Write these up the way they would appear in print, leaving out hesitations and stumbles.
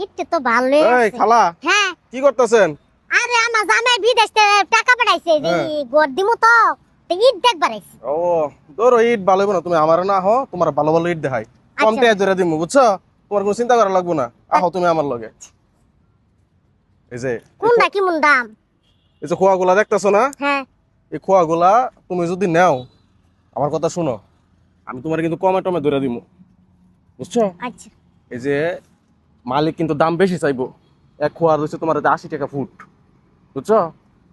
ইচ্ছে তো ভালোই এই আছে। খালা হ্যাঁ কি করতেছেন? আরে আমার জামাই বিদেশ থেকে টাকা পাঠাইছে যে হ্যাঁ। গড় দিমু তো ঈদ দেখবার আইছি। ও ধরো ইট ভালো হইব না, তুমি আমার না হো, তোমার ভালো ভালো ইট দেখাই কম আচ্ছা। টাকা ধরে দিমু, বুঝছো? তোমার কোনো চিন্তা করা লাগবো না, আহো তুমি আমার লগে। এই যে কোনটা কেমন দাম? এই যে খোয়াগুলা দেখতেছো না, হ্যাঁ এই খোয়াগুলা তুমি যদি নেও, আমার কথা শুনো, আমি তোমার কিন্তু কমে টমে ধরে দিমু, বুঝছো? আচ্ছা এই যে মালিক কিন্তু দাম বেশি চাইবো, এক খোয়া রয়েছে তোমার 80 টাকা ফুট, বুঝছো?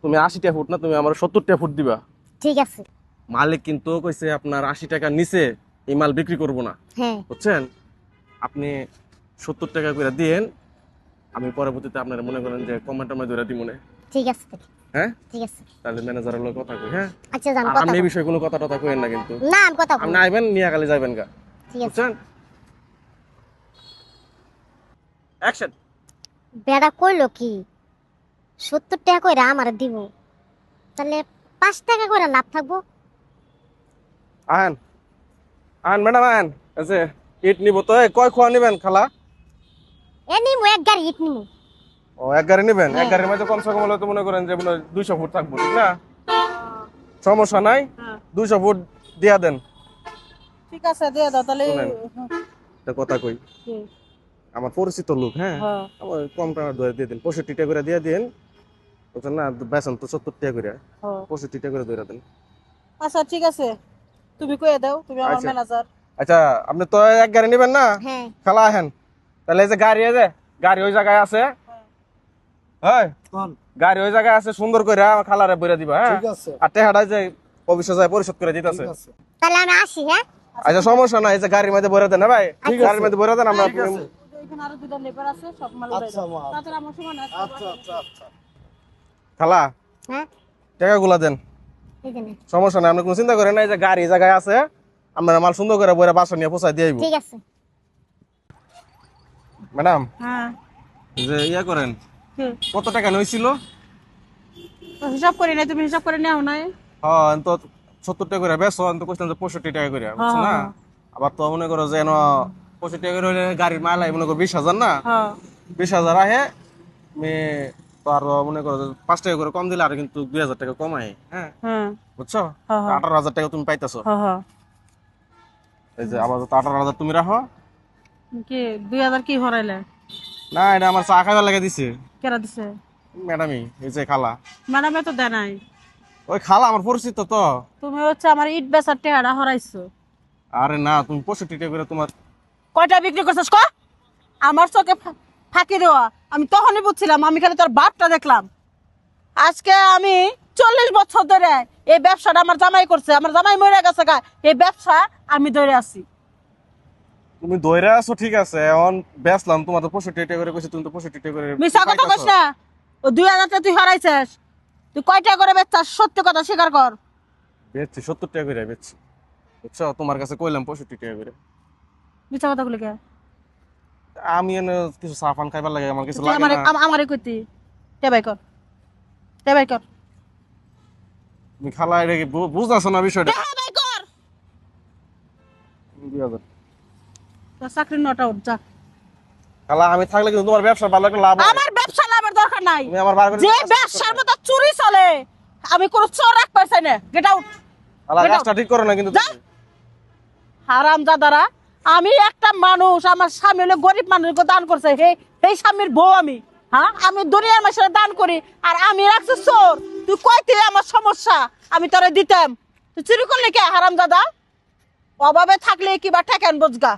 তুমি 80 টাকা ফুট না, তুমি আমার 70 টাকা ফুট দিবা। ঠিক আছে। মালিক কিন্তু কইছে আপনার 80 টাকার নিচে এই মাল বিক্রি করবো না, হ্যাঁ বুঝছেন? আপনি 70 টাকা করে দিয়েন, আমি পরবর্তীতে আপনার মনে করেন যে কমে টমে ধরে দিব মনে। ঠিক আছে হ্যাঁ ঠিক আছে। তাহলে ম্যানেজারের লোক কথা কই, হ্যাঁ? আচ্ছা জান আর কথা আপনি এই বল। বিষয়ে কোনো কথা টথা কইেন না কিন্তু, না আমি কথা আপনি বল। আইবেন নিয়ে গালি যাবেন গা, ঠিক আছে। বুঝছেন? অ্যাকশন। বেড়া কইলো কি 70 টাকা কইরা আমার দিব, তাহলে 5 টাকা করে লাভ থাকবো। আহেন আহেন ম্যাডাম আহেন, আছে ইট নিব তো, এই কয় খোয়া নিবেন খালা? এ নিমু এক গাড়ি ইট নিমু। ও এক গাড়ি নিবেন, এক গাড়ির মধ্যে কমসে কম হলে তো মনে করেন যে মনে হয় 200 ফুট থাকবো, ঠিক না? সমস্যা নাই, 200 ফুট দিয়া দেন। ঠিক আছে দিয়ে দাও তাহলে। শুনেন, একটা কথা কই, আমার পরিচিত লোক, হ্যাঁ, হ্যাঁ। আমার কম টাকা ধরে দিয়ে দিন, 65 টাকা করে দিয়ে দিন, বুঝছেন না? বেতন তো 70 টাকা করে, হ্যাঁ। 65 টাকা করে ধরে দেন। আচ্ছা ঠিক আছে, তুমি কয়ে দাও, তুমি আমার আচ্ছা। ম্যানেজার। আচ্ছা আপনি তো এক গাড়ি নেবেন না, হ্যাঁ খালা আহেন, তাহলে এই যে গাড়ি, এই যে গাড়ি ওই জায়গায় আছে, হ্যাঁ গাড়ি ওই জায়গায় আছে, সুন্দর করে আমার খালারে বইরা দিবা, হ্যাঁ? আর টাকাটা যে অফিসে যায় পরিশোধ করে দিতেছে। তাহলে আমি আসি। হ্যাঁ আচ্ছা সমস্যা নাই, এই যে গাড়ির মধ্যে বইরা দেন, হ্যাঁ ভাই? ঠিক গাড়ির মধ্যে বইরা দেন, আমরা এখানে আরো দুটো লেবার আছে, সব মাল উঠাই দাও। তাড়াতাড়ি আমার সময় নাই। খালা হ্যাঁ টাকাগুলা দেন, এই যে নে। সমস্যা নাই, আপনি কোনো চিন্তা করেন না, এই যে গাড়ি এই জায়গায় আছে, আমরা মাল সুন্দর করে বইরা বাসা নিয়ে পৌঁছাই দিয়ে আইবো। ঠিক আছে। ম্যাডাম হ্যাঁ যে ইয়া করেন, কি? কত টাকা লইছিল? তো হিসাব করি নাই, তুমি হিসাব করে নাও নাই। হ্যাঁ তো 70 টাকা করে বেচো, আমি তো কইতাম যে 65 টাকা করে, বুঝছো না? হ্যাঁ। আবার তো মনে করো যে 65 টাকা করে হইলে গাড়ির মাল আই মনে করো 20,000 না, হ্যাঁ 20,000 আহে, আমি তো আরো মনে করো যে 5 টাকা করে কম দিলে আর কিন্তু 2,000 টাকা কমাই, হ্যাঁ, হ্যাঁ বুঝছো? হ্যাঁ, হ্যাঁ। 18,000 টাকা তুমি পাইতেছো, হ্যাঁ হ্যাঁ। এই যে আবার 18,000 তুমি রাখো। কি 2000 কি হরাইলে? না এটা আমার চা খাইবার লাগে দিছে কেরা দিছে? ম্যাডামই, এই যে খালা, ম্যাডামে তো দেয় নাই। ওই খালা আমার পরিচিত তো। তুমি হচ্ছে আমার ইট বেচার টেহারা হরাইছো। আরে না, তুমি 65 টাকা করে তোমার, কয়টা বিক্রি করছিস ক? আমার চোখে ফাঁকি দেওয়া, আমি তখনই বুঝছিলাম, আমি খালি তোর বাপটা দেখলাম। আজকে আমি 40 বছর ধরে এই ব্যবসাটা আমার জামাই করছে, আমার জামাই মরে গেছে গা, এই ব্যবসা আমি ধরে আছি। তুমি দইরা আছো ঠিক আছে, এখন বেচলাম, তোমার তো 65 টাকা করে কইছে, তুমি তো 65 টাকা করে মিছা কথা কইস না, ও 2000 টাকা তুই হারাইছিস। তুই কয়টা করে বেচছাস, সত্য কথা স্বীকার কর। বেচছি 70 টাকা করে বেচছি, বুঝছো? তোমার কাছে কইলাম 65 টাকা করে। মিছা কথা গুলি কে? আমি এনে কিছু সাফান খাইবার লাগে, আমার কিছু তুই লাগে না। আমারে কইতি টেবাই কর, টেবাই কর, তুমি খালা এটা কি বুঝতেছো না বিষয়টা? টেবাই কর। 2000 তোর চাকরি নটা উঠ যা। খালা আমি থাকলে কিন্তু তোমার ব্যবসা ভালো একটা লাভ হয়। আমার ব্যবসা লাভের দরকার নাই। তুমি আমার বার করে যে ব্যবসার মতো চুরি চলে, আমি কোন চোর রাখ পাইছি না। Get out. খালা কাজটা ঠিক করো না কিন্তু যা। তুমি। হারামজাদারা, আমি একটা মানুষ, আমার স্বামী হলো গরিব মানুষকে দান করছে, এই স্বামীর বউ আমি। হ্যাঁ, আমি দুনিয়ার মানুষের দান করি, আর আমি রাখছি চোর। তুই কইতে আমার সমস্যা, আমি তোরে দিতাম। তুই চুরি করলি কে হারামজাদা? অভাবে থাকলে কি বা ঠেকেন বোঝগা।